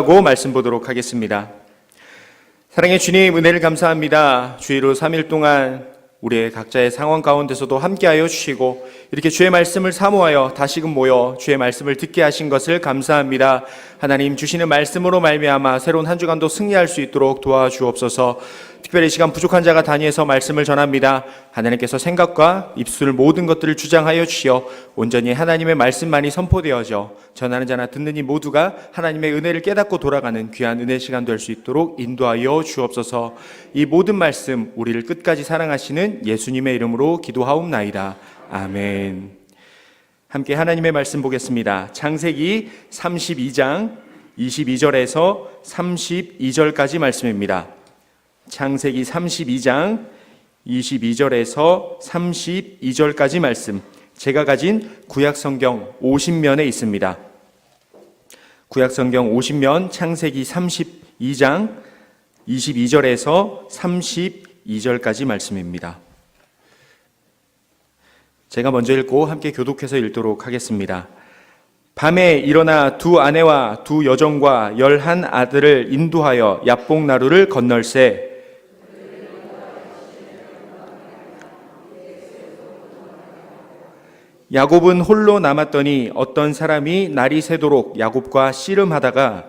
하고 말씀 보도록 하겠습니다. 사랑의 주님, 은혜를 감사합니다. 주의로 3일 동안 우리의 각자의 상황 가운데서도 함께하여 주시고 이렇게 주의 말씀을 사모하여 다시금 모여 주의 말씀을 듣게 하신 것을 감사합니다. 하나님 주시는 말씀으로 말미암아 새로운 한 주간도 승리할 수 있도록 도와주옵소서. 특별히 이 시간 부족한 자가 다니엘서 말씀을 전합니다. 하나님께서 생각과 입술 모든 것들을 주장하여 주시어 온전히 하나님의 말씀만이 선포되어져 전하는 자나 듣는 이 모두가 하나님의 은혜를 깨닫고 돌아가는 귀한 은혜 시간 될 수 있도록 인도하여 주옵소서. 이 모든 말씀 우리를 끝까지 사랑하시는 예수님의 이름으로 기도하옵나이다. 아멘. 함께 하나님의 말씀 보겠습니다. 창세기 32장 22절에서 32절까지 말씀입니다. 창세기 32장 22절에서 32절까지 말씀, 제가 가진 구약성경 50면에 있습니다. 구약성경 50면 창세기 32장 22절에서 32절까지 말씀입니다. 제가 먼저 읽고 함께 교독해서 읽도록 하겠습니다. 밤에 일어나 두 아내와 두 여종과 11 아들을 인도하여 야복나루를 건널세. 야곱은 홀로 남았더니 어떤 사람이 날이 새도록 야곱과 씨름하다가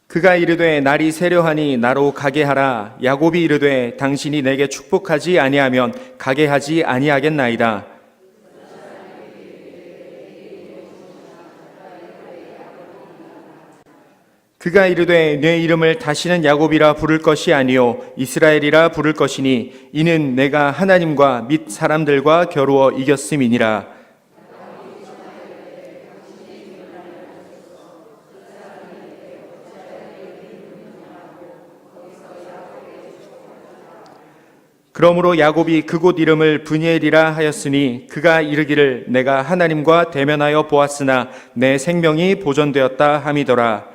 그가 이르되 날이 새려하니 나로 가게 하라. 야곱이 이르되 당신이 내게 축복하지 아니하면 가게 하지 아니하겠나이다. 그가 이르되 내 이름을 다시는 야곱이라 부를 것이 아니요 이스라엘이라 부를 것이니 이는 내가 하나님과 및 사람들과 겨루어 이겼음이니라. 그러므로 야곱이 그곳 이름을 브니엘이라 하였으니 그가 이르기를 내가 하나님과 대면하여 보았으나 내 생명이 보존되었다 함이더라.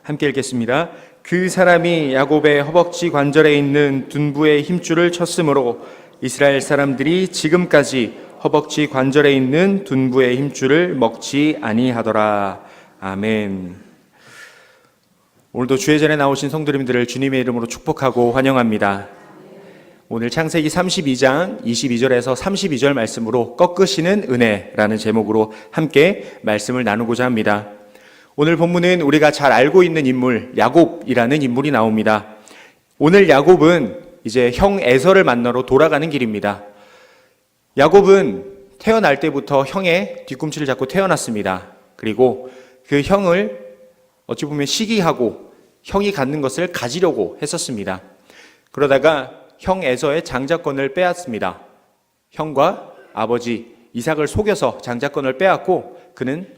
함께 읽겠습니다. 그 사람이 야곱의 허벅지 관절에 있는 둔부의 힘줄을 쳤으므로 이스라엘 사람들이 지금까지 허벅지 관절에 있는 둔부의 힘줄을 먹지 아니하더라. 아멘. 오늘도 주의 전에 나오신 성도님들을 주님의 이름으로 축복하고 환영합니다. 오늘 창세기 32장 22절에서 32절 말씀으로 꺾으시는 은혜라는 제목으로 함께 말씀을 나누고자 합니다. 오늘 본문은 우리가 잘 알고 있는 인물 야곱이라는 인물이 나옵니다. 오늘 야곱은 이제 형 에서를 만나러 돌아가는 길입니다. 야곱은 태어날 때부터 형의 뒤꿈치를 잡고 태어났습니다. 그리고 그 형을 어찌 보면 시기하고 형이 갖는 것을 가지려고 했었습니다. 그러다가 형 에서의 장자권을 빼앗습니다. 형과 아버지 이삭을 속여서 장자권을 빼앗고 그는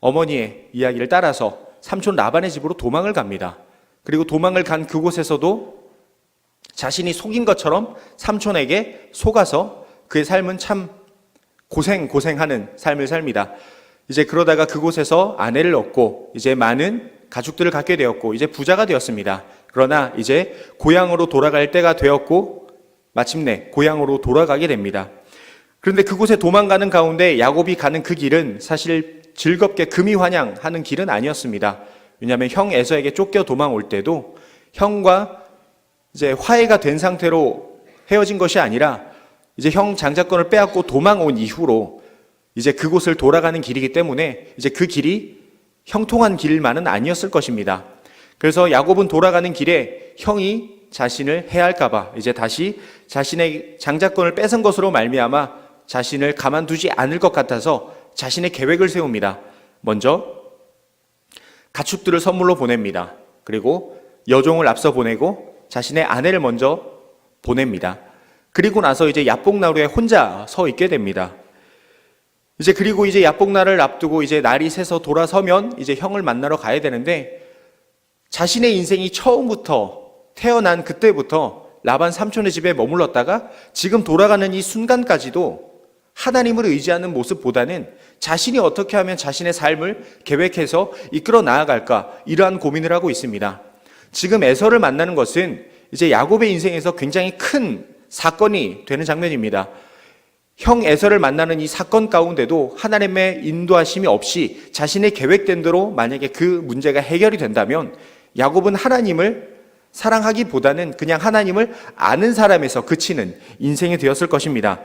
어머니의 이야기를 따라서 삼촌 라반의 집으로 도망을 갑니다. 그리고 도망을 간 그곳에서도 자신이 속인 것처럼 삼촌에게 속아서 그의 삶은 참 고생하는 삶을 삽니다. 이제 그러다가 그곳에서 아내를 얻고 이제 많은 가축들을 갖게 되었고 이제 부자가 되었습니다. 그러나 이제 고향으로 돌아갈 때가 되었고 마침내 고향으로 돌아가게 됩니다. 그런데 그곳에 도망가는 가운데 야곱이 가는 그 길은 사실 즐겁게 금이환영하는 길은 아니었습니다. 왜냐하면 형 에서에게 쫓겨 도망올 때도 형과 이제 화해가 된 상태로 헤어진 것이 아니라 이제 형 장자권을 빼앗고 도망온 이후로 이제 그곳을 돌아가는 길이기 때문에 이제 그 길이 형통한 길만은 아니었을 것입니다. 그래서 야곱은 돌아가는 길에 형이 자신을 해할까봐 이제 다시 자신의 장자권을 뺏은 것으로 말미암아 자신을 가만두지 않을 것 같아서 자신의 계획을 세웁니다. 먼저 가축들을 선물로 보냅니다. 그리고 여종을 앞서 보내고 자신의 아내를 먼저 보냅니다. 그리고 나서 이제 야복나루에 혼자 서 있게 됩니다. 그리고 이제 야복날을 앞두고 이제 날이 새서 돌아서면 이제 형을 만나러 가야 되는데 자신의 인생이 처음부터 태어난 그때부터 라반 삼촌의 집에 머물렀다가 지금 돌아가는 이 순간까지도 하나님을 의지하는 모습보다는 자신이 어떻게 하면 자신의 삶을 계획해서 이끌어 나아갈까, 이러한 고민을 하고 있습니다. 지금 에서를 만나는 것은 이제 야곱의 인생에서 굉장히 큰 사건이 되는 장면입니다. 형 에서를 만나는 이 사건 가운데도 하나님의 인도하심이 없이 자신의 계획된 대로 만약에 그 문제가 해결이 된다면 야곱은 하나님을 사랑하기보다는 그냥 하나님을 아는 사람에서 그치는 인생이 되었을 것입니다.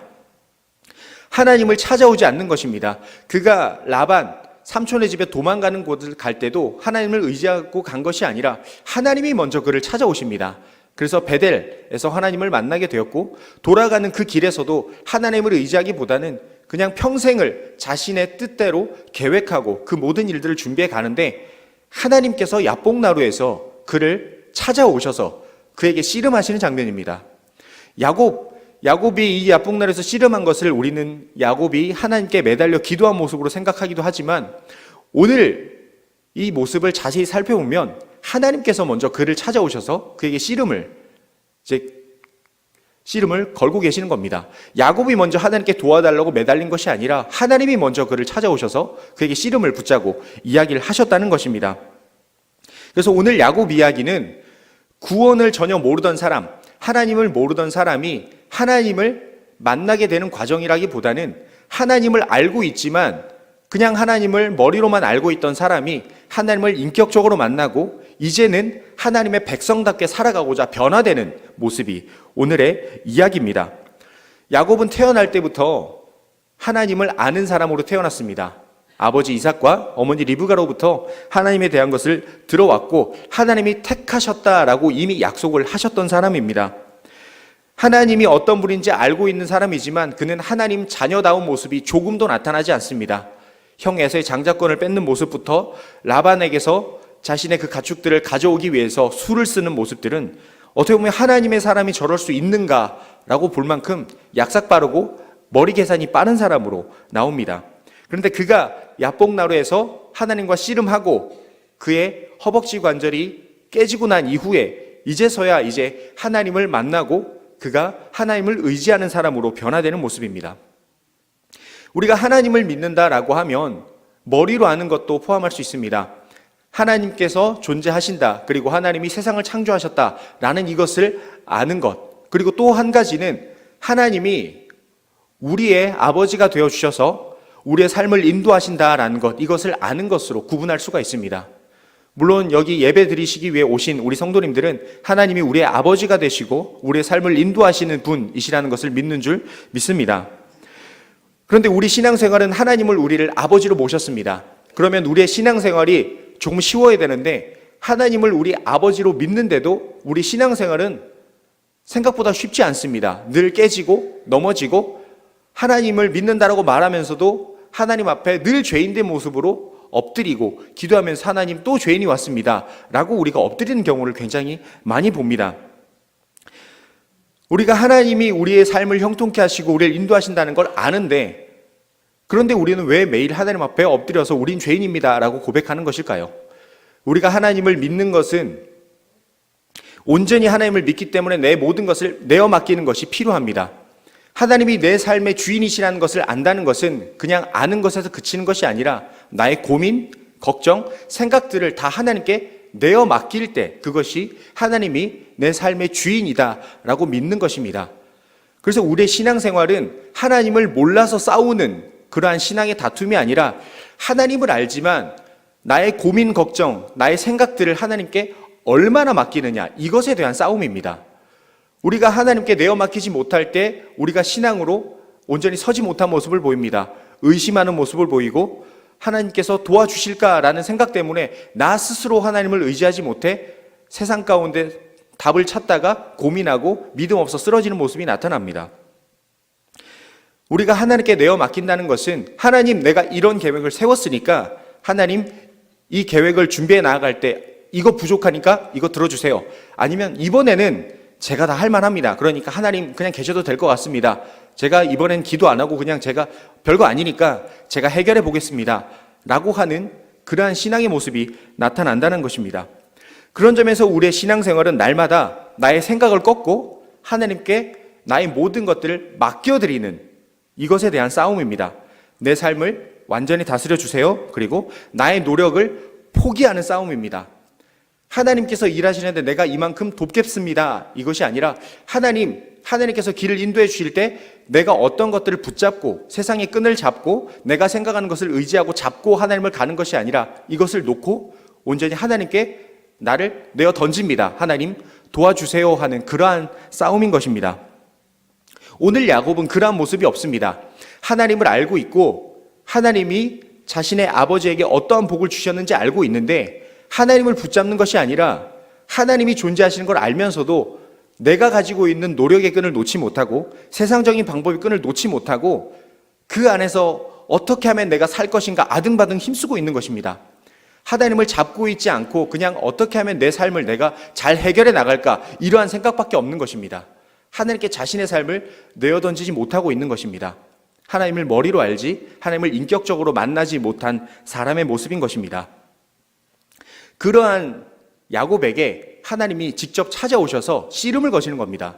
하나님을 찾아오지 않는 것입니다. 그가 라반 삼촌의 집에 도망가는 곳을 갈 때도 하나님을 의지하고 간 것이 아니라 하나님이 먼저 그를 찾아오십니다. 그래서 베델에서 하나님을 만나게 되었고, 돌아가는 그 길에서도 하나님을 의지하기보다는 그냥 평생을 자신의 뜻대로 계획하고 그 모든 일들을 준비해 가는데, 하나님께서 야복나루에서 그를 찾아오셔서 그에게 씨름하시는 장면입니다. 야곱이 이 야복나루에서 씨름한 것을 우리는 야곱이 하나님께 매달려 기도한 모습으로 생각하기도 하지만, 오늘 이 모습을 자세히 살펴보면 하나님께서 먼저 그를 찾아오셔서 그에게 씨름을 걸고 계시는 겁니다. 야곱이 먼저 하나님께 도와달라고 매달린 것이 아니라 하나님이 먼저 그를 찾아오셔서 그에게 씨름을 붙잡고 이야기를 하셨다는 것입니다. 그래서 오늘 야곱 이야기는 구원을 전혀 모르던 사람, 하나님을 모르던 사람이 하나님을 만나게 되는 과정이라기보다는 하나님을 알고 있지만 그냥 하나님을 머리로만 알고 있던 사람이 하나님을 인격적으로 만나고 이제는 하나님의 백성답게 살아가고자 변화되는 모습이 오늘의 이야기입니다. 야곱은 태어날 때부터 하나님을 아는 사람으로 태어났습니다. 아버지 이삭과 어머니 리브가로부터 하나님에 대한 것을 들어왔고 하나님이 택하셨다라고 이미 약속을 하셨던 사람입니다. 하나님이 어떤 분인지 알고 있는 사람이지만 그는 하나님 자녀다운 모습이 조금도 나타나지 않습니다. 형 에서의 장자권을 뺏는 모습부터 라반에게서 자신의 그 가축들을 가져오기 위해서 수를 쓰는 모습들은 어떻게 보면 하나님의 사람이 저럴 수 있는가라고 볼 만큼 약삭빠르고 머리 계산이 빠른 사람으로 나옵니다. 그런데 그가 야복나루에서 하나님과 씨름하고 그의 허벅지 관절이 깨지고 난 이후에 이제서야 이제 하나님을 만나고 그가 하나님을 의지하는 사람으로 변화되는 모습입니다. 우리가 하나님을 믿는다라고 하면 머리로 아는 것도 포함할 수 있습니다. 하나님께서 존재하신다, 그리고 하나님이 세상을 창조하셨다라는 이것을 아는 것, 그리고 또 한 가지는 하나님이 우리의 아버지가 되어주셔서 우리의 삶을 인도하신다라는 것, 이것을 아는 것으로 구분할 수가 있습니다. 물론 여기 예배 드리시기 위해 오신 우리 성도님들은 하나님이 우리의 아버지가 되시고 우리의 삶을 인도하시는 분이시라는 것을 믿는 줄 믿습니다. 그런데 우리 신앙생활은 하나님을 우리를 아버지로 모셨습니다. 그러면 우리의 신앙생활이 조금 쉬워야 되는데 하나님을 우리 아버지로 믿는데도 우리 신앙생활은 생각보다 쉽지 않습니다. 늘 깨지고 넘어지고 하나님을 믿는다라고 말하면서도 하나님 앞에 늘 죄인된 모습으로 엎드리고 기도하면서 하나님 또 죄인이 왔습니다 라고 우리가 엎드리는 경우를 굉장히 많이 봅니다. 우리가 하나님이 우리의 삶을 형통케 하시고 우리를 인도하신다는 걸 아는데, 그런데 우리는 왜 매일 하나님 앞에 엎드려서 우린 죄인입니다 라고 고백하는 것일까요? 우리가 하나님을 믿는 것은 온전히 하나님을 믿기 때문에 내 모든 것을 내어 맡기는 것이 필요합니다. 하나님이 내 삶의 주인이시라는 것을 안다는 것은 그냥 아는 것에서 그치는 것이 아니라 나의 고민, 걱정, 생각들을 다 하나님께 내어 맡길 때 그것이 하나님이 내 삶의 주인이다 라고 믿는 것입니다. 그래서 우리의 신앙생활은 하나님을 몰라서 싸우는 그러한 신앙의 다툼이 아니라 하나님을 알지만 나의 고민, 걱정, 나의 생각들을 하나님께 얼마나 맡기느냐, 이것에 대한 싸움입니다. 우리가 하나님께 내어 맡기지 못할 때 우리가 신앙으로 온전히 서지 못한 모습을 보입니다. 의심하는 모습을 보이고 하나님께서 도와주실까라는 생각 때문에 나 스스로 하나님을 의지하지 못해 세상 가운데 답을 찾다가 고민하고 믿음 없어 쓰러지는 모습이 나타납니다. 우리가 하나님께 내어 맡긴다는 것은 하나님, 내가 이런 계획을 세웠으니까 하나님 이 계획을 준비해 나아갈 때 이거 부족하니까 이거 들어주세요. 아니면 이번에는 제가 다 할 만합니다. 그러니까 하나님 그냥 계셔도 될 것 같습니다. 제가 이번엔 기도 안 하고 그냥 제가 별거 아니니까 제가 해결해 보겠습니다 라고 하는 그러한 신앙의 모습이 나타난다는 것입니다. 그런 점에서 우리의 신앙생활은 날마다 나의 생각을 꺾고 하나님께 나의 모든 것들을 맡겨드리는 이것에 대한 싸움입니다. 내 삶을 완전히 다스려 주세요. 그리고 나의 노력을 포기하는 싸움입니다. 하나님께서 일하시는데 내가 이만큼 돕겠습니다. 이것이 아니라 하나님께서 길을 인도해 주실 때 내가 어떤 것들을 붙잡고 세상의 끈을 잡고 내가 생각하는 것을 의지하고 잡고 하나님을 가는 것이 아니라 이것을 놓고 온전히 하나님께 나를 내어 던집니다. 하나님 도와주세요 하는 그러한 싸움인 것입니다. 오늘 야곱은 그러한 모습이 없습니다. 하나님을 알고 있고 하나님이 자신의 아버지에게 어떠한 복을 주셨는지 알고 있는데 하나님을 붙잡는 것이 아니라 하나님이 존재하시는 걸 알면서도 내가 가지고 있는 노력의 끈을 놓지 못하고 세상적인 방법의 끈을 놓지 못하고 그 안에서 어떻게 하면 내가 살 것인가 아등바등 힘쓰고 있는 것입니다. 하나님을 잡고 있지 않고 그냥 어떻게 하면 내 삶을 내가 잘 해결해 나갈까 이러한 생각밖에 없는 것입니다. 하나님께 자신의 삶을 내어던지지 못하고 있는 것입니다. 하나님을 머리로 알지 하나님을 인격적으로 만나지 못한 사람의 모습인 것입니다. 그러한 야곱에게 하나님이 직접 찾아오셔서 씨름을 거시는 겁니다.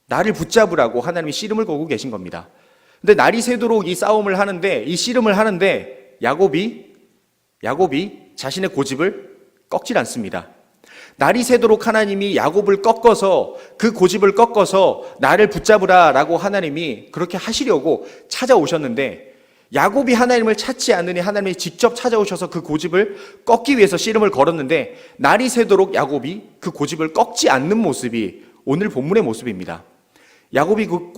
나를 붙잡으라고 하나님이 씨름을 거고 계신 겁니다. 근데 날이 새도록 이 싸움을 하는데 이 씨름을 하는데 야곱이 자신의 고집을 꺾질 않습니다. 날이 새도록 하나님이 야곱을 꺾어서 그 고집을 꺾어서 나를 붙잡으라라고 하나님이 그렇게 하시려고 찾아오셨는데 야곱이 하나님을 찾지 않으니 하나님이 직접 찾아오셔서 그 고집을 꺾기 위해서 씨름을 걸었는데 날이 새도록 야곱이 그 고집을 꺾지 않는 모습이 오늘 본문의 모습입니다. 야곱이 그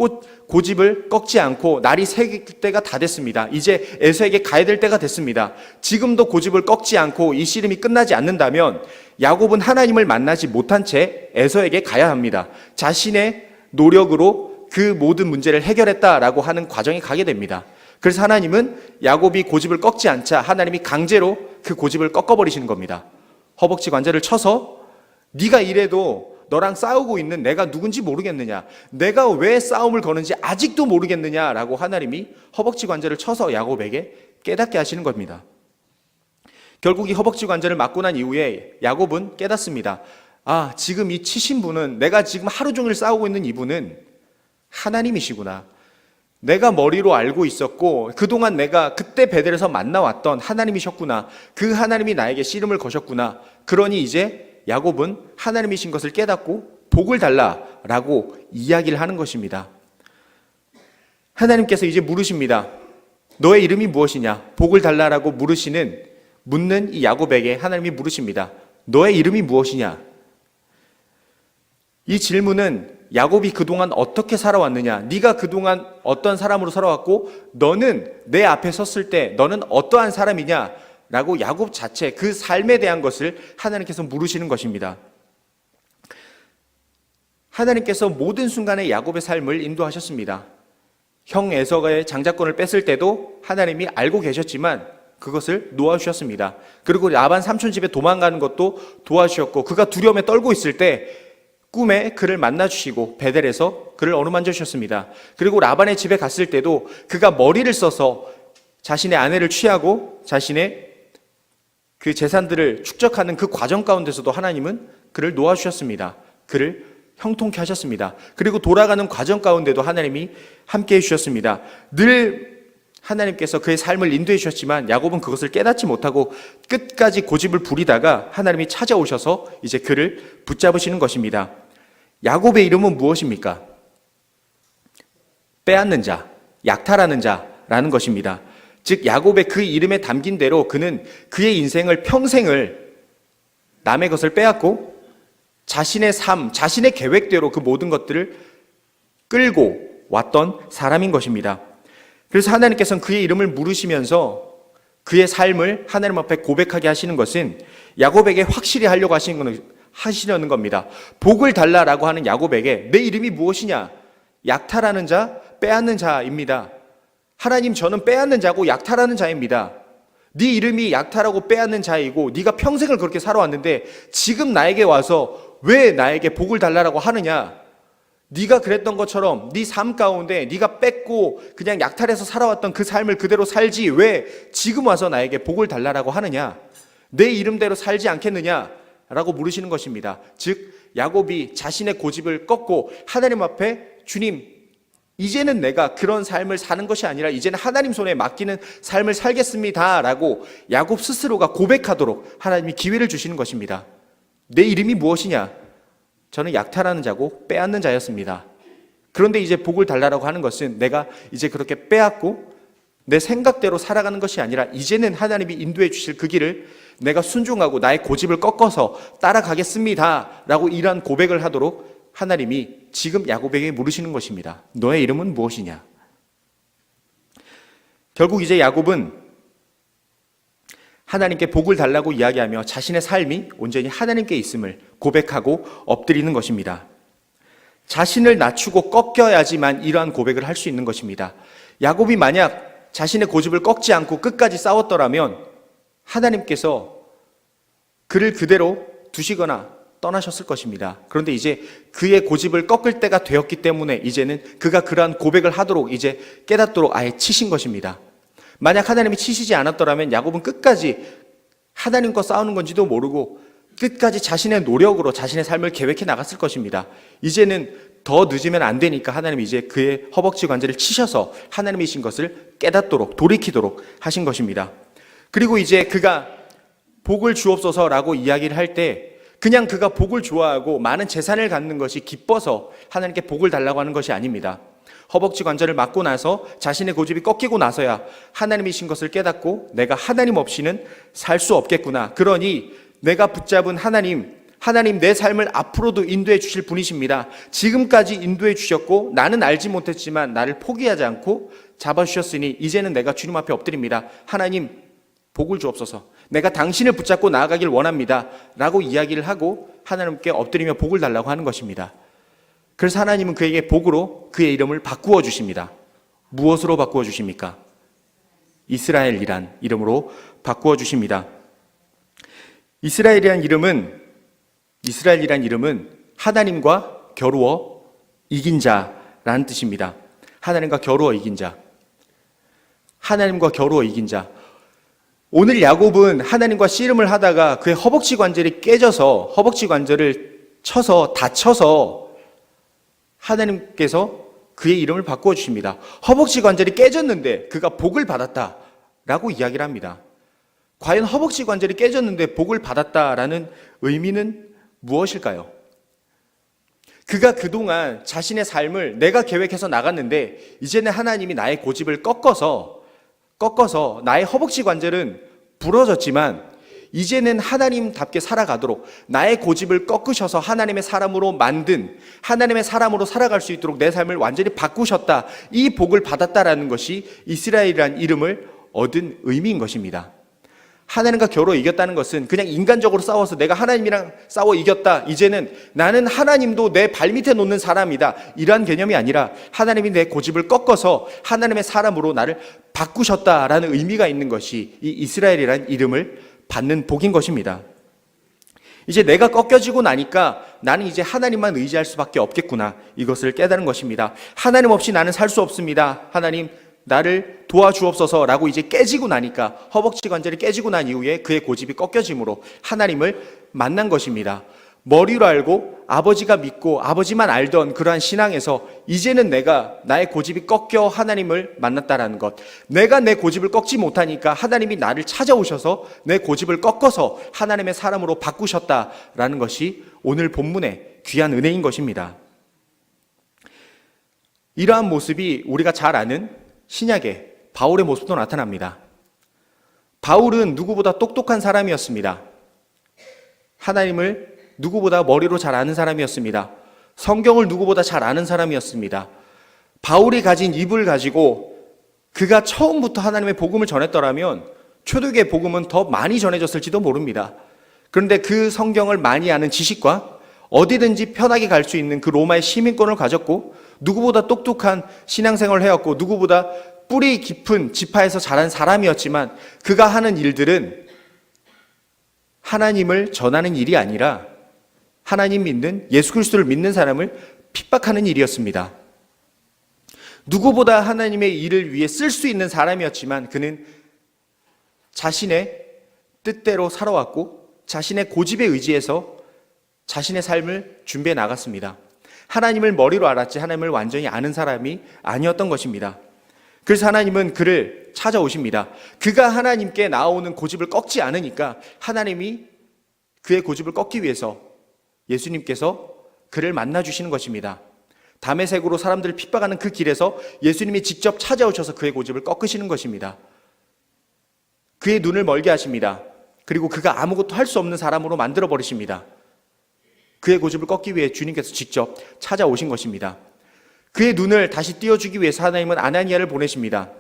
고집을 꺾지 않고 날이 새 때가 다 됐습니다. 이제 에서에게 가야 될 때가 됐습니다. 지금도 고집을 꺾지 않고 이 씨름이 끝나지 않는다면 야곱은 하나님을 만나지 못한 채 에서에게 가야 합니다. 자신의 노력으로 그 모든 문제를 해결했다라고 하는 과정에 가게 됩니다. 그래서 하나님은 야곱이 고집을 꺾지 않자 하나님이 강제로 그 고집을 꺾어버리시는 겁니다. 허벅지 관절을 쳐서 네가 이래도 너랑 싸우고 있는 내가 누군지 모르겠느냐, 내가 왜 싸움을 거는지 아직도 모르겠느냐라고 하나님이 허벅지 관절을 쳐서 야곱에게 깨닫게 하시는 겁니다. 결국 이 허벅지 관절을 맞고 난 이후에 야곱은 깨닫습니다. 아, 지금 이 치신 분은, 내가 지금 하루 종일 싸우고 있는 이분은 하나님이시구나. 내가 머리로 알고 있었고 그동안 내가 그때 베델에서 만나왔던 하나님이셨구나. 그 하나님이 나에게 씨름을 거셨구나. 그러니 이제 야곱은 하나님이신 것을 깨닫고 복을 달라라고 이야기를 하는 것입니다. 하나님께서 이제 물으십니다. 너의 이름이 무엇이냐? 복을 달라라고 묻는 이 야곱에게 하나님이 물으십니다. 너의 이름이 무엇이냐? 이 질문은 야곱이 그동안 어떻게 살아왔느냐, 네가 그동안 어떤 사람으로 살아왔고 너는 내 앞에 섰을 때 너는 어떠한 사람이냐 라고 야곱 자체 그 삶에 대한 것을 하나님께서 물으시는 것입니다. 하나님께서 모든 순간에 야곱의 삶을 인도하셨습니다. 형 에서의 장자권을 뺐을 때도 하나님이 알고 계셨지만 그것을 놓아주셨습니다. 그리고 라반 삼촌 집에 도망가는 것도 도와주셨고, 그가 두려움에 떨고 있을 때 꿈에 그를 만나주시고 베델에서 그를 어루만져 주셨습니다. 그리고 라반의 집에 갔을 때도 그가 머리를 써서 자신의 아내를 취하고 자신의 그 재산들을 축적하는 그 과정 가운데서도 하나님은 그를 놓아주셨습니다. 그를 형통케 하셨습니다. 그리고 돌아가는 과정 가운데도 하나님이 함께 해주셨습니다. 늘 하나님께서 그의 삶을 인도해 주셨지만 야곱은 그것을 깨닫지 못하고 끝까지 고집을 부리다가 하나님이 찾아오셔서 이제 그를 붙잡으시는 것입니다. 야곱의 이름은 무엇입니까? 빼앗는 자, 약탈하는 자라는 것입니다. 즉 야곱의 그 이름에 담긴 대로 그는 그의 인생을 평생을 남의 것을 빼앗고 자신의 삶, 자신의 계획대로 그 모든 것들을 끌고 왔던 사람인 것입니다. 그래서 하나님께서는 그의 이름을 물으시면서 그의 삶을 하나님 앞에 고백하게 하시는 것은 야곱에게 확실히 하려고 하시려는 겁니다. 복을 달라라고 하는 야곱에게 내 이름이 무엇이냐? 약탈하는 자, 빼앗는 자입니다. 하나님, 저는 빼앗는 자고 약탈하는 자입니다. 네 이름이 약탈하고 빼앗는 자이고 네가 평생을 그렇게 살아왔는데 지금 나에게 와서 왜 나에게 복을 달라라고 하느냐? 네가 그랬던 것처럼 네 삶 가운데 네가 뺏고 그냥 약탈해서 살아왔던 그 삶을 그대로 살지 왜 지금 와서 나에게 복을 달라라고 하느냐? 내 이름대로 살지 않겠느냐? 라고 물으시는 것입니다. 즉 야곱이 자신의 고집을 꺾고 하나님 앞에 주님, 이제는 내가 그런 삶을 사는 것이 아니라 이제는 하나님 손에 맡기는 삶을 살겠습니다 라고 야곱 스스로가 고백하도록 하나님이 기회를 주시는 것입니다. 내 이름이 무엇이냐? 저는 약탈하는 자고 빼앗는 자였습니다. 그런데 이제 복을 달라고 하는 것은 내가 이제 그렇게 빼앗고 내 생각대로 살아가는 것이 아니라 이제는 하나님이 인도해 주실 그 길을 내가 순종하고 나의 고집을 꺾어서 따라가겠습니다 라고 이러한 고백을 하도록 하나님이 지금 야곱에게 물으시는 것입니다. 너의 이름은 무엇이냐? 결국 이제 야곱은 하나님께 복을 달라고 이야기하며 자신의 삶이 온전히 하나님께 있음을 고백하고 엎드리는 것입니다. 자신을 낮추고 꺾여야지만 이러한 고백을 할 수 있는 것입니다. 야곱이 만약 자신의 고집을 꺾지 않고 끝까지 싸웠더라면 하나님께서 그를 그대로 두시거나 떠나셨을 것입니다. 그런데 이제 그의 고집을 꺾을 때가 되었기 때문에 이제는 그가 그러한 고백을 하도록 이제 깨닫도록 아예 치신 것입니다. 만약 하나님이 치시지 않았더라면 야곱은 끝까지 하나님과 싸우는 건지도 모르고 끝까지 자신의 노력으로 자신의 삶을 계획해 나갔을 것입니다. 이제는 더 늦으면 안 되니까 하나님이 이제 그의 허벅지 관절을 치셔서 하나님이신 것을 깨닫도록 돌이키도록 하신 것입니다. 그리고 이제 그가 복을 주옵소서라고 이야기를 할 때 그냥 그가 복을 좋아하고 많은 재산을 갖는 것이 기뻐서 하나님께 복을 달라고 하는 것이 아닙니다. 허벅지 관절을 맞고 나서 자신의 고집이 꺾이고 나서야 하나님이신 것을 깨닫고 내가 하나님 없이는 살 수 없겠구나. 그러니 내가 붙잡은 하나님 내 삶을 앞으로도 인도해 주실 분이십니다. 지금까지 인도해 주셨고 나는 알지 못했지만 나를 포기하지 않고 잡아주셨으니 이제는 내가 주님 앞에 엎드립니다. 하나님 복을 주옵소서. 내가 당신을 붙잡고 나아가길 원합니다 라고 이야기를 하고 하나님께 엎드리며 복을 달라고 하는 것입니다. 그래서 하나님은 그에게 복으로 그의 이름을 바꾸어 주십니다. 무엇으로 바꾸어 주십니까? 이스라엘이란 이름으로 바꾸어 주십니다. 이스라엘이란 이름은 하나님과 겨루어 이긴 자라는 뜻입니다. 하나님과 겨루어 이긴 자. 하나님과 겨루어 이긴 자. 오늘 야곱은 하나님과 씨름을 하다가 그의 허벅지 관절이 깨져서 허벅지 관절을 쳐서 다쳐서 하나님께서 그의 이름을 바꾸어 주십니다. 허벅지 관절이 깨졌는데 그가 복을 받았다라고 이야기를 합니다. 과연 허벅지 관절이 깨졌는데 복을 받았다라는 의미는 무엇일까요? 그가 그동안 자신의 삶을 내가 계획해서 나갔는데 이제는 하나님이 나의 고집을 꺾어서 나의 허벅지 관절은 부러졌지만 이제는 하나님답게 살아가도록 나의 고집을 꺾으셔서 하나님의 사람으로 만든 하나님의 사람으로 살아갈 수 있도록 내 삶을 완전히 바꾸셨다. 이 복을 받았다라는 것이 이스라엘이라는 이름을 얻은 의미인 것입니다. 하나님과 겨루어 이겼다는 것은 그냥 인간적으로 싸워서 내가 하나님이랑 싸워 이겼다. 이제는 나는 하나님도 내 발밑에 놓는 사람이다. 이러한 개념이 아니라 하나님이 내 고집을 꺾어서 하나님의 사람으로 나를 바꾸셨다라는 의미가 있는 것이 이 이스라엘이라는 이름을 받는 복인 것입니다. 이제 내가 꺾여지고 나니까 나는 이제 하나님만 의지할 수밖에 없겠구나. 이것을 깨달은 것입니다. 하나님 없이 나는 살 수 없습니다. 하나님 나를 도와주옵소서라고 이제 깨지고 나니까 허벅지 관절이 깨지고 난 이후에 그의 고집이 꺾여짐으로 하나님을 만난 것입니다. 머리로 알고 아버지가 믿고 아버지만 알던 그러한 신앙에서 이제는 내가 나의 고집이 꺾여 하나님을 만났다라는 것, 내가 내 고집을 꺾지 못하니까 하나님이 나를 찾아오셔서 내 고집을 꺾어서 하나님의 사람으로 바꾸셨다라는 것이 오늘 본문의 귀한 은혜인 것입니다. 이러한 모습이 우리가 잘 아는 신약의 바울의 모습도 나타납니다. 바울은 누구보다 똑똑한 사람이었습니다. 하나님을 누구보다 머리로 잘 아는 사람이었습니다. 성경을 누구보다 잘 아는 사람이었습니다. 바울이 가진 입을 가지고 그가 처음부터 하나님의 복음을 전했더라면 초대교회 복음은 더 많이 전해졌을지도 모릅니다. 그런데 그 성경을 많이 아는 지식과 어디든지 편하게 갈 수 있는 그 로마의 시민권을 가졌고 누구보다 똑똑한 신앙생활을 해왔고 누구보다 뿌리 깊은 지파에서 자란 사람이었지만 그가 하는 일들은 하나님을 전하는 일이 아니라 하나님 믿는 예수 그리스도를 믿는 사람을 핍박하는 일이었습니다. 누구보다 하나님의 일을 위해 쓸 수 있는 사람이었지만 그는 자신의 뜻대로 살아왔고 자신의 고집에 의지해서 자신의 삶을 준비해 나갔습니다. 하나님을 머리로 알았지 하나님을 완전히 아는 사람이 아니었던 것입니다. 그래서 하나님은 그를 찾아오십니다. 그가 하나님께 나오는 고집을 꺾지 않으니까 하나님이 그의 고집을 꺾기 위해서 예수님께서 그를 만나주시는 것입니다. 다메섹으로 사람들을 핍박하는 그 길에서 예수님이 직접 찾아오셔서 그의 고집을 꺾으시는 것입니다. 그의 눈을 멀게 하십니다. 그리고 그가 아무것도 할 수 없는 사람으로 만들어 버리십니다. 그의 고집을 꺾기 위해 주님께서 직접 찾아오신 것입니다. 그의 눈을 다시 띄워주기 위해서 하나님은 아나니아를 보내십니다.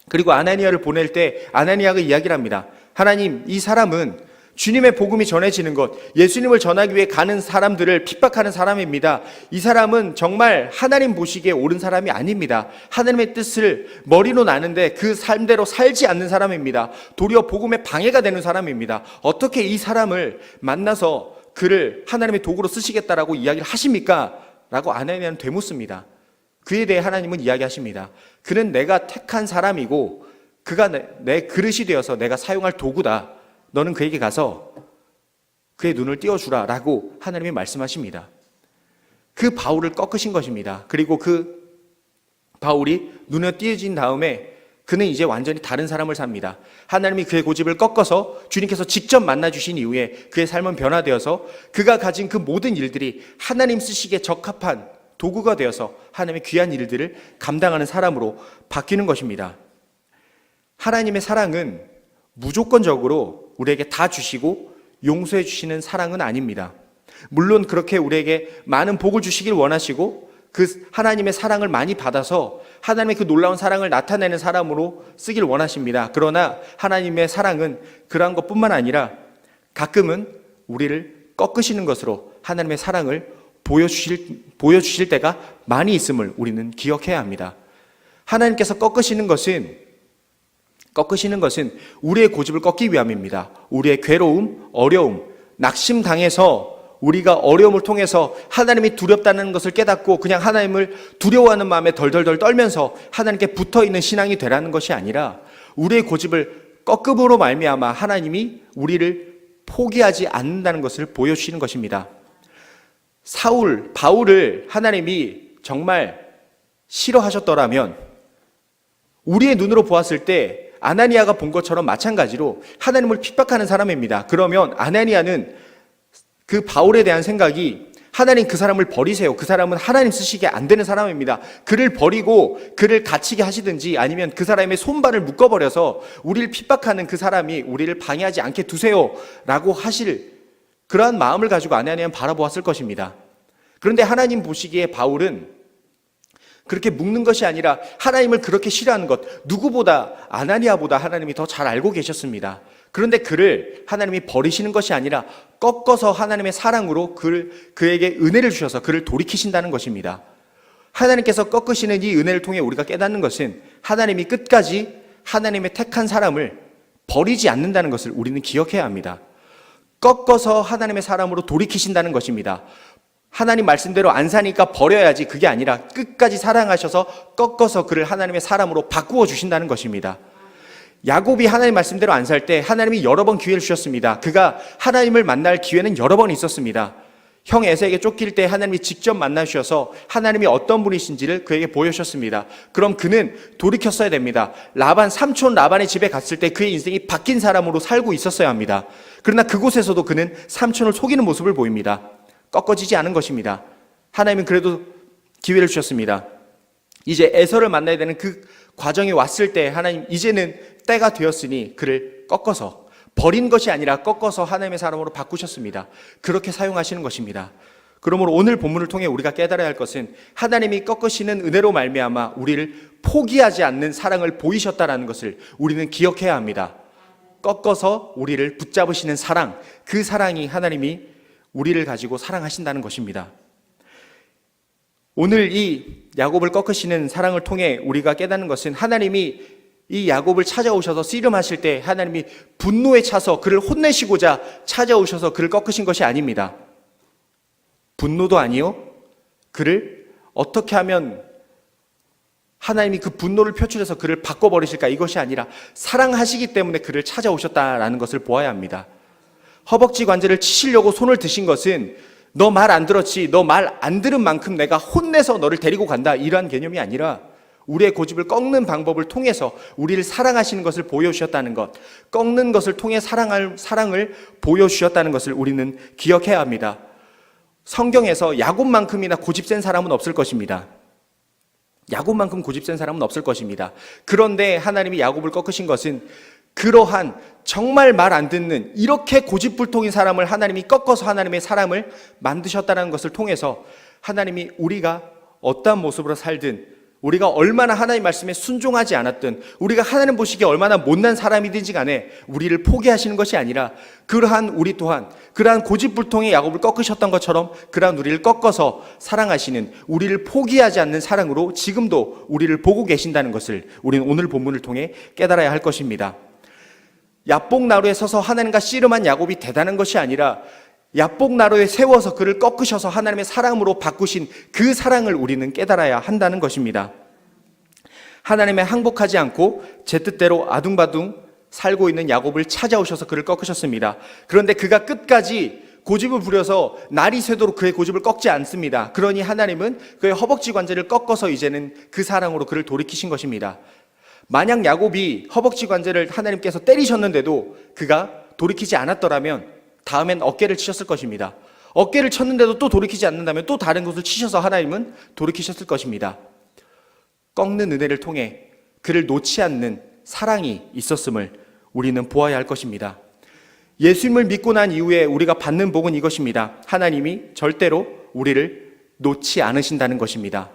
그리고 아나니아를 보낼 때 아나니아가 이야기를 합니다. 하나님, 이 사람은 주님의 복음이 전해지는 것, 예수님을 전하기 위해 가는 사람들을 핍박하는 사람입니다. 이 사람은 정말 하나님 보시기에 옳은 사람이 아닙니다. 하나님의 뜻을 머리로 나는데 그 삶대로 살지 않는 사람입니다. 도리어 복음에 방해가 되는 사람입니다. 어떻게 이 사람을 만나서 그를 하나님의 도구로 쓰시겠다라고 이야기를 하십니까? 라고 아나니아는 되묻습니다. 그에 대해 하나님은 이야기하십니다. 그는 내가 택한 사람이고 그가 내 그릇이 되어서 내가 사용할 도구다. 너는 그에게 가서 그의 눈을 띄워주라 라고 하나님이 말씀하십니다. 그 바울을 꺾으신 것입니다. 그리고 그 바울이 눈에 띄어진 다음에 그는 이제 완전히 다른 사람을 삽니다. 하나님이 그의 고집을 꺾어서 주님께서 직접 만나주신 이후에 그의 삶은 변화되어서 그가 가진 그 모든 일들이 하나님 쓰시기에 적합한 도구가 되어서 하나님의 귀한 일들을 감당하는 사람으로 바뀌는 것입니다. 하나님의 사랑은 무조건적으로 우리에게 다 주시고 용서해 주시는 사랑은 아닙니다. 물론 그렇게 우리에게 많은 복을 주시길 원하시고 그 하나님의 사랑을 많이 받아서 하나님의 그 놀라운 사랑을 나타내는 사람으로 쓰길 원하십니다. 그러나 하나님의 사랑은 그러한 것뿐만 아니라 가끔은 우리를 꺾으시는 것으로 하나님의 사랑을 보여주실 때가 많이 있음을 우리는 기억해야 합니다. 하나님께서 꺾으시는 것은 우리의 고집을 꺾기 위함입니다. 우리의 괴로움, 어려움, 낙심당해서 우리가 어려움을 통해서 하나님이 두렵다는 것을 깨닫고 그냥 하나님을 두려워하는 마음에 덜덜덜 떨면서 하나님께 붙어있는 신앙이 되라는 것이 아니라 우리의 고집을 꺾음으로 말미암아 하나님이 우리를 포기하지 않는다는 것을 보여주시는 것입니다. 바울을 하나님이 정말 싫어하셨더라면 우리의 눈으로 보았을 때 아나니아가 본 것처럼 마찬가지로 하나님을 핍박하는 사람입니다. 그러면 아나니아는 그 바울에 대한 생각이 하나님 그 사람을 버리세요. 그 사람은 하나님 쓰시기에 안 되는 사람입니다. 그를 버리고 그를 갇히게 하시든지 아니면 그 사람의 손발을 묶어버려서 우리를 핍박하는 그 사람이 우리를 방해하지 않게 두세요 라고 하실 그러한 마음을 가지고 아나니아는 바라보았을 것입니다. 그런데 하나님 보시기에 바울은 그렇게 묶는 것이 아니라 하나님을 그렇게 싫어하는 것, 누구보다 아나니아보다 하나님이 더 잘 알고 계셨습니다. 그런데 그를 하나님이 버리시는 것이 아니라 꺾어서 하나님의 사랑으로 그에게 은혜를 주셔서 그를 돌이키신다는 것입니다. 하나님께서 꺾으시는 이 은혜를 통해 우리가 깨닫는 것은 하나님이 끝까지 하나님의 택한 사람을 버리지 않는다는 것을 우리는 기억해야 합니다. 꺾어서 하나님의 사람으로 돌이키신다는 것입니다. 하나님 말씀대로 안 사니까 버려야지 그게 아니라 끝까지 사랑하셔서 꺾어서 그를 하나님의 사람으로 바꾸어 주신다는 것입니다. 야곱이 하나님 말씀대로 안 살 때 하나님이 여러 번 기회를 주셨습니다. 그가 하나님을 만날 기회는 여러 번 있었습니다. 형 에서에게 쫓길 때 하나님이 직접 만나주셔서 하나님이 어떤 분이신지를 그에게 보여주셨습니다. 그럼 그는 돌이켰어야 됩니다. 삼촌 라반의 집에 갔을 때 그의 인생이 바뀐 사람으로 살고 있었어야 합니다. 그러나 그곳에서도 그는 삼촌을 속이는 모습을 보입니다. 꺾어지지 않은 것입니다. 하나님은 그래도 기회를 주셨습니다. 이제 에서를 만나야 되는 그 과정이 왔을 때 하나님 이제는 때가 되었으니 그를 꺾어서 버린 것이 아니라 꺾어서 하나님의 사람으로 바꾸셨습니다. 그렇게 사용하시는 것입니다. 그러므로 오늘 본문을 통해 우리가 깨달아야 할 것은 하나님이 꺾으시는 은혜로 말미암아 우리를 포기하지 않는 사랑을 보이셨다라는 것을 우리는 기억해야 합니다. 꺾어서 우리를 붙잡으시는 사랑, 그 사랑이 하나님이 우리를 가지고 사랑하신다는 것입니다. 오늘 이 야곱을 꺾으시는 사랑을 통해 우리가 깨닫는 것은 하나님이 이 야곱을 찾아오셔서 씨름하실 때 하나님이 분노에 차서 그를 혼내시고자 찾아오셔서 그를 꺾으신 것이 아닙니다. 분노도 아니요. 그를 어떻게 하면 하나님이 그 분노를 표출해서 그를 바꿔버리실까 이것이 아니라 사랑하시기 때문에 그를 찾아오셨다라는 것을 보아야 합니다. 허벅지 관절을 치시려고 손을 드신 것은 너 말 안 들었지, 너 말 안 들은 만큼 내가 혼내서 너를 데리고 간다, 이러한 개념이 아니라 우리의 고집을 꺾는 방법을 통해서 우리를 사랑하시는 것을 보여주셨다는 것, 꺾는 것을 통해 사랑을 보여주셨다는 것을 우리는 기억해야 합니다. 성경에서 야곱만큼이나 고집센 사람은 없을 것입니다. 야곱만큼 고집센 사람은 없을 것입니다. 그런데 하나님이 야곱을 꺾으신 것은 그러한 정말 말 안 듣는 이렇게 고집불통인 사람을 하나님이 꺾어서 하나님의 사람을 만드셨다는 것을 통해서 하나님이 우리가 어떠한 모습으로 살든, 우리가 얼마나 하나님 말씀에 순종하지 않았든, 우리가 하나님 보시기에 얼마나 못난 사람이든지 간에 우리를 포기하시는 것이 아니라 그러한 우리 또한 그러한 고집불통의 야곱을 꺾으셨던 것처럼 그러한 우리를 꺾어서 사랑하시는, 우리를 포기하지 않는 사랑으로 지금도 우리를 보고 계신다는 것을 우리는 오늘 본문을 통해 깨달아야 할 것입니다. 야복나루에 서서 하나님과 씨름한 야곱이 대단한 것이 아니라 야복나루에 세워서 그를 꺾으셔서 하나님의 사랑으로 바꾸신 그 사랑을 우리는 깨달아야 한다는 것입니다. 하나님의 항복하지 않고 제 뜻대로 아둥바둥 살고 있는 야곱을 찾아오셔서 그를 꺾으셨습니다. 그런데 그가 끝까지 고집을 부려서 날이 새도록 그의 고집을 꺾지 않습니다. 그러니 하나님은 그의 허벅지 관절을 꺾어서 이제는 그 사랑으로 그를 돌이키신 것입니다. 만약 야곱이 허벅지 관절을 하나님께서 때리셨는데도 그가 돌이키지 않았더라면 다음엔 어깨를 치셨을 것입니다. 어깨를 쳤는데도 또 돌이키지 않는다면 또 다른 곳을 치셔서 하나님은 돌이키셨을 것입니다. 꺾는 은혜를 통해 그를 놓지 않는 사랑이 있었음을 우리는 보아야 할 것입니다. 예수님을 믿고 난 이후에 우리가 받는 복은 이것입니다. 하나님이 절대로 우리를 놓지 않으신다는 것입니다.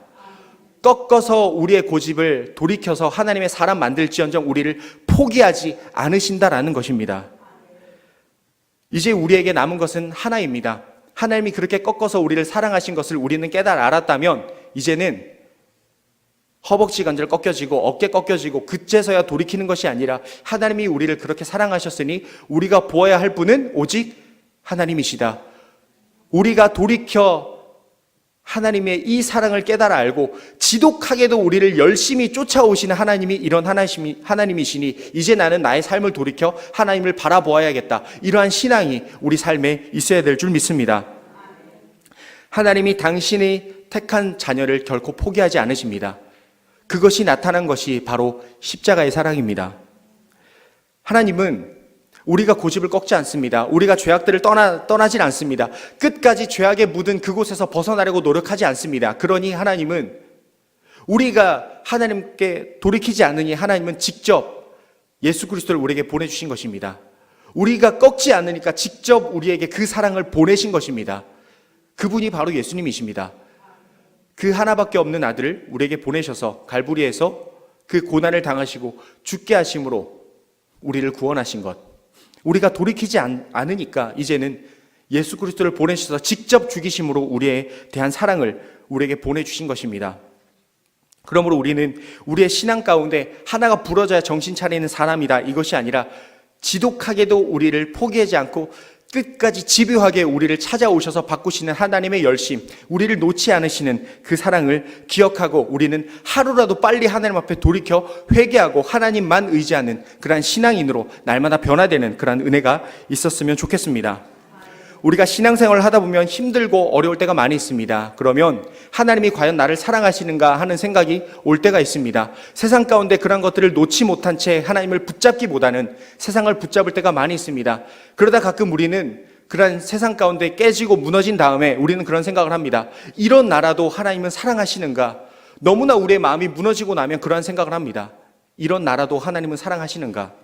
꺾어서 우리의 고집을 돌이켜서 하나님의 사람 만들지언정 우리를 포기하지 않으신다라는 것입니다. 이제 우리에게 남은 것은 하나입니다. 하나님이 그렇게 꺾어서 우리를 사랑하신 것을 우리는 깨달아 알았다면 이제는 허벅지 관절 꺾여지고 어깨 꺾여지고 그제서야 돌이키는 것이 아니라 하나님이 우리를 그렇게 사랑하셨으니 우리가 보아야 할 분은 오직 하나님이시다. 우리가 돌이켜 하나님의 이 사랑을 깨달아 알고 지독하게도 우리를 열심히 쫓아오시는 하나님이 이런 하나님이시니 이제 나는 나의 삶을 돌이켜 하나님을 바라보아야겠다. 이러한 신앙이 우리 삶에 있어야 될 줄 믿습니다. 하나님이 당신이 택한 자녀를 결코 포기하지 않으십니다. 그것이 나타난 것이 바로 십자가의 사랑입니다. 하나님은 우리가 고집을 꺾지 않습니다. 우리가 죄악들을 떠나질 않습니다. 끝까지 죄악에 묻은 그곳에서 벗어나려고 노력하지 않습니다. 그러니 하나님은 우리가 하나님께 돌이키지 않으니 하나님은 직접 예수 그리스도를 우리에게 보내주신 것입니다. 우리가 꺾지 않으니까 직접 우리에게 그 사랑을 보내신 것입니다. 그분이 바로 예수님이십니다. 그 하나밖에 없는 아들을 우리에게 보내셔서 갈보리에서 그 고난을 당하시고 죽게 하심으로 우리를 구원하신 것, 우리가 돌이키지 않으니까 이제는 예수 그리스도를 보내셔서 직접 죽이심으로 우리에 대한 사랑을 우리에게 보내주신 것입니다. 그러므로 우리는 우리의 신앙 가운데 하나가 부러져야 정신 차리는 사람이다, 이것이 아니라 지독하게도 우리를 포기하지 않고 끝까지 집요하게 우리를 찾아오셔서 바꾸시는 하나님의 열심, 우리를 놓지 않으시는 그 사랑을 기억하고 우리는 하루라도 빨리 하나님 앞에 돌이켜 회개하고 하나님만 의지하는 그러한 신앙인으로 날마다 변화되는 그러한 은혜가 있었으면 좋겠습니다. 우리가 신앙생활을 하다 보면 힘들고 어려울 때가 많이 있습니다. 그러면 하나님이 과연 나를 사랑하시는가 하는 생각이 올 때가 있습니다. 세상 가운데 그런 것들을 놓지 못한 채 하나님을 붙잡기보다는 세상을 붙잡을 때가 많이 있습니다. 그러다 가끔 우리는 그런 세상 가운데 깨지고 무너진 다음에 우리는 그런 생각을 합니다. 이런 나라도 하나님은 사랑하시는가? 너무나 우리의 마음이 무너지고 나면 그러한 생각을 합니다. 이런 나라도 하나님은 사랑하시는가?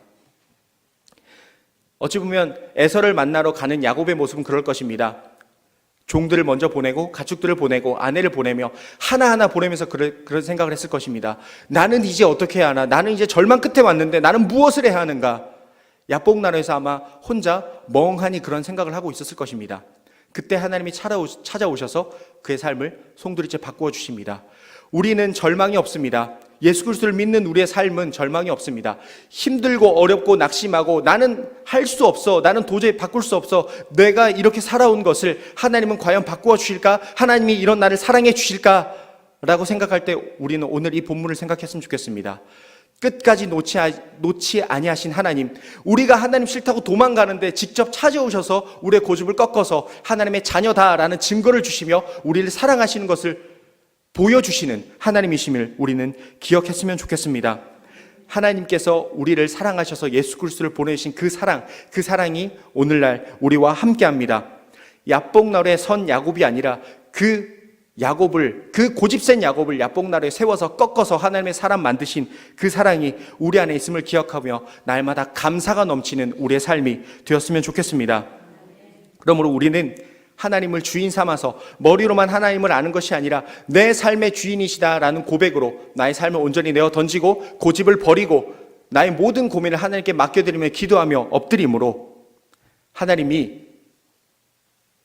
어찌 보면 에서를 만나러 가는 야곱의 모습은 그럴 것입니다. 종들을 먼저 보내고 가축들을 보내고 아내를 보내며 하나하나 보내면서 그런 생각을 했을 것입니다. 나는 이제 어떻게 해야 하나? 나는 이제 절망 끝에 왔는데 나는 무엇을 해야 하는가? 야복나루에서 아마 혼자 멍하니 그런 생각을 하고 있었을 것입니다. 그때 하나님이 찾아오셔서 그의 삶을 송두리째 바꾸어 주십니다. 우리는 절망이 없습니다. 예수 그리스도를 믿는 우리의 삶은 절망이 없습니다. 힘들고 어렵고 낙심하고 나는 할 수 없어, 나는 도저히 바꿀 수 없어, 내가 이렇게 살아온 것을 하나님은 과연 바꾸어 주실까? 하나님이 이런 나를 사랑해 주실까? 라고 생각할 때 우리는 오늘 이 본문을 생각했으면 좋겠습니다. 끝까지 놓지 아니하신 하나님, 우리가 하나님 싫다고 도망가는데 직접 찾아오셔서 우리의 고집을 꺾어서 하나님의 자녀다라는 증거를 주시며 우리를 사랑하시는 것을 보여주시는 하나님이심을 우리는 기억했으면 좋겠습니다. 하나님께서 우리를 사랑하셔서 예수 그리스도를 보내신 그 사랑이 오늘날 우리와 함께합니다. 야복나루의 선 야곱이 아니라 그 고집센 야곱을 야복나루에 세워서 꺾어서 하나님의 사람 만드신 그 사랑이 우리 안에 있음을 기억하며 날마다 감사가 넘치는 우리의 삶이 되었으면 좋겠습니다. 그러므로 우리는 하나님을 주인 삼아서 머리로만 하나님을 아는 것이 아니라 내 삶의 주인이시다라는 고백으로 나의 삶을 온전히 내어 던지고 고집을 버리고 나의 모든 고민을 하나님께 맡겨드리며 기도하며 엎드림으로 하나님이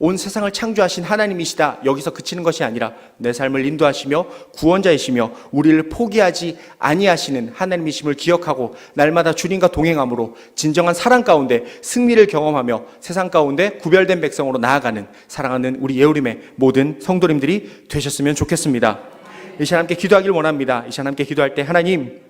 온 세상을 창조하신 하나님이시다, 여기서 그치는 것이 아니라 내 삶을 인도하시며 구원자이시며 우리를 포기하지 아니하시는 하나님이심을 기억하고 날마다 주님과 동행함으로 진정한 사랑 가운데 승리를 경험하며 세상 가운데 구별된 백성으로 나아가는 사랑하는 우리 예우림의 모든 성도님들이 되셨으면 좋겠습니다. 이 시간 함께 기도하길 원합니다. 이 시간 함께 기도할 때 하나님,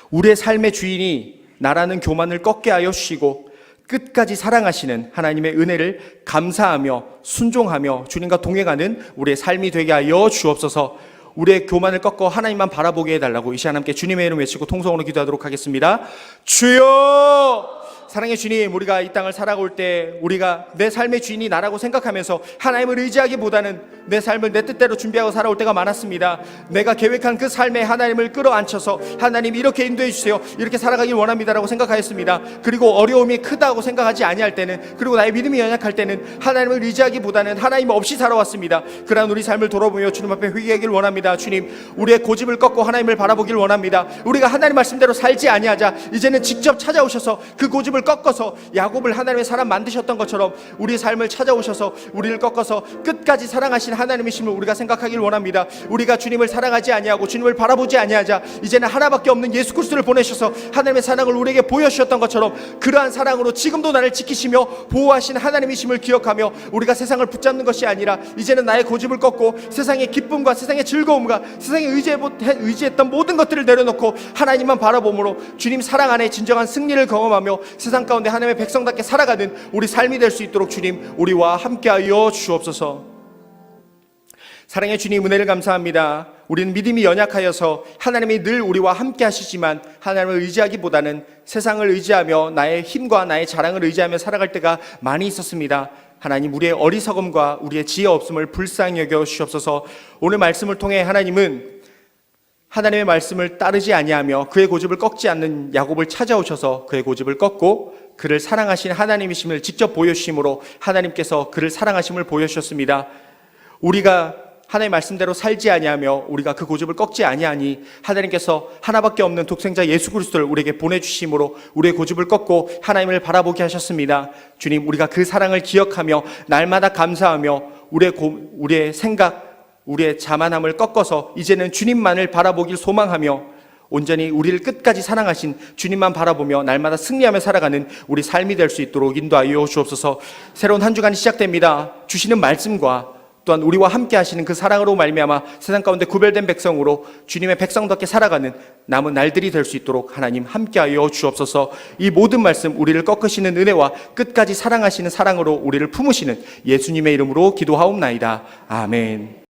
우리의 삶의 주인이 나라는 교만을 꺾게 하여 주시고 끝까지 사랑하시는 하나님의 은혜를 감사하며 순종하며 주님과 동행하는 우리의 삶이 되게 하여 주옵소서. 우리의 교만을 꺾어 하나님만 바라보게 해달라고 이 시간 함께 주님의 이름 외치고 통성으로 기도하도록 하겠습니다. 주여! 사랑의 주님, 우리가 이 땅을 살아올 때 우리가 내 삶의 주인이 나라고 생각하면서 하나님을 의지하기보다는 내 삶을 내 뜻대로 준비하고 살아올 때가 많았습니다. 내가 계획한 그 삶에 하나님을 끌어안혀서 하나님 이렇게 인도해 주세요, 이렇게 살아가길 원합니다라고 생각하였습니다. 그리고 어려움이 크다고 생각하지 아니할 때는, 그리고 나의 믿음이 연약할 때는 하나님을 의지하기보다는 하나님 없이 살아왔습니다. 그러한 우리 삶을 돌아보며 주님 앞에 회개하길 원합니다. 주님, 우리의 고집을 꺾고 하나님을 바라보길 원합니다. 우리가 하나님 말씀대로 살지 아니하자 이제는 직접 찾아오셔서 그 고집을 꺾어서 야곱을 하나님의 사람 만드셨던 것처럼 우리의 삶을 찾아오셔서 우리를 꺾어서 끝까지 사랑하신 하나님이심을 우리가 생각하길 원합니다. 우리가 주님을 사랑하지 아니하고 주님을 바라보지 아니하자 이제는 하나밖에 없는 예수 그리스도를 보내셔서 하나님의 사랑을 우리에게 보여주셨던 것처럼 그러한 사랑으로 지금도 나를 지키시며 보호하신 하나님이심을 기억하며 우리가 세상을 붙잡는 것이 아니라 이제는 나의 고집을 꺾고 세상의 기쁨과 세상의 즐거움과 세상에 의지했던 모든 것들을 내려놓고 하나님만 바라보므로 주님 사랑 안에 진정한 승리를 경험하며 세상 가운데 하나님의 백성답게 살아가는 우리 삶이 될 수 있도록 주님 우리와 함께하여 주옵소서. 사랑의 주님, 은혜를 감사합니다. 우리는 믿음이 연약하여서 하나님이 늘 우리와 함께 하시지만 하나님을 의지하기보다는 세상을 의지하며 나의 힘과 나의 자랑을 의지하며 살아갈 때가 많이 있었습니다. 하나님, 우리의 어리석음과 우리의 지혜 없음을 불쌍히 여겨 주시옵소서. 오늘 말씀을 통해 하나님은 하나님의 말씀을 따르지 아니하며 그의 고집을 꺾지 않는 야곱을 찾아오셔서 그의 고집을 꺾고 그를 사랑하신 하나님이심을 직접 보여주심으로 하나님께서 그를 사랑하심을 보여주셨습니다. 우리가 하나님의 말씀대로 살지 아니하며 우리가 그 고집을 꺾지 아니하니 하나님께서 하나밖에 없는 독생자 예수 그리스도를 우리에게 보내주심으로 우리의 고집을 꺾고 하나님을 바라보게 하셨습니다. 주님, 우리가 그 사랑을 기억하며 날마다 감사하며 우리의 생각, 우리의 자만함을 꺾어서 이제는 주님만을 바라보길 소망하며 온전히 우리를 끝까지 사랑하신 주님만 바라보며 날마다 승리하며 살아가는 우리 삶이 될 수 있도록 인도하여 주옵소서. 새로운 한 주간이 시작됩니다. 주시는 말씀과 또한 우리와 함께 하시는 그 사랑으로 말미암아 세상 가운데 구별된 백성으로 주님의 백성답게 살아가는 남은 날들이 될 수 있도록 하나님 함께하여 주옵소서. 이 모든 말씀, 우리를 꺾으시는 은혜와 끝까지 사랑하시는 사랑으로 우리를 품으시는 예수님의 이름으로 기도하옵나이다. 아멘.